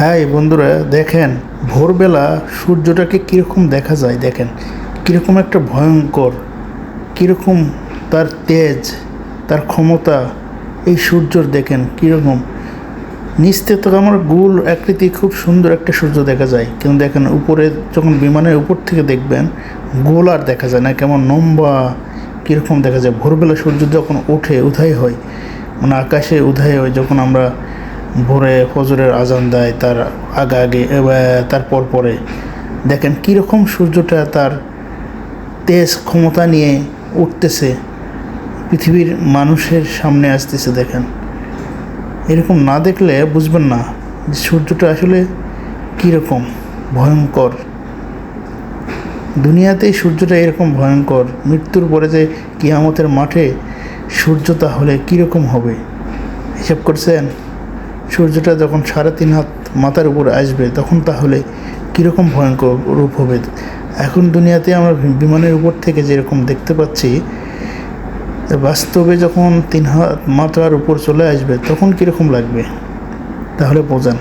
হ্যাঁ বন্ধুরা, দেখেন ভোরবেলা সূর্যটাকে কীরকম দেখা যায়। দেখেন কীরকম একটা ভয়ঙ্কর, কীরকম তার তেজ, তার ক্ষমতা। এই সূর্যর দেখেন কীরকম নিচ থেকে তো আমার গোল আকৃতি, খুব সুন্দর একটা সূর্য দেখা যায়। কিন্তু দেখেন উপরে যখন বিমানের উপর থেকে দেখবেন, গোল আর দেখা যায় না, কেমন লম্বা কীরকম দেখা যায়। ভোরবেলা সূর্য যখন ওঠে, উদয় হয়, মানে আকাশে উদয় হয়, যখন আমরা ভোরে ফজরের আজান দেয় তার আগে আগে তার পরে দেখেন কীরকম সূর্যটা তার তেজ ক্ষমতা নিয়ে উঠতেছে, পৃথিবীর মানুষের সামনে আসতেছে। দেখেন এরকম না দেখলে বুঝবেন না যে সূর্যটা আসলে কীরকম ভয়ঙ্কর। দুনিয়াতেই সূর্যটা এরকম ভয়ঙ্কর, মৃত্যুর পরে যে কিয়ামতের মাঠে সূর্য তাহলে কীরকম হবে হিসাব করছেন? সূর্যটা যখন 3.5 হাত মাথার উপরে আসবে, তখন তাহলে কীরকম ভয়ঙ্কর রূপ হবে। এখন দুনিয়াতে আমরা বিমানের উপর থেকে যেরকম দেখতে পাচ্ছি, বাস্তবে যখন 3 হাত মাথার উপর চলে আসবে তখন কীরকম লাগবে তাহলে বোঝেন।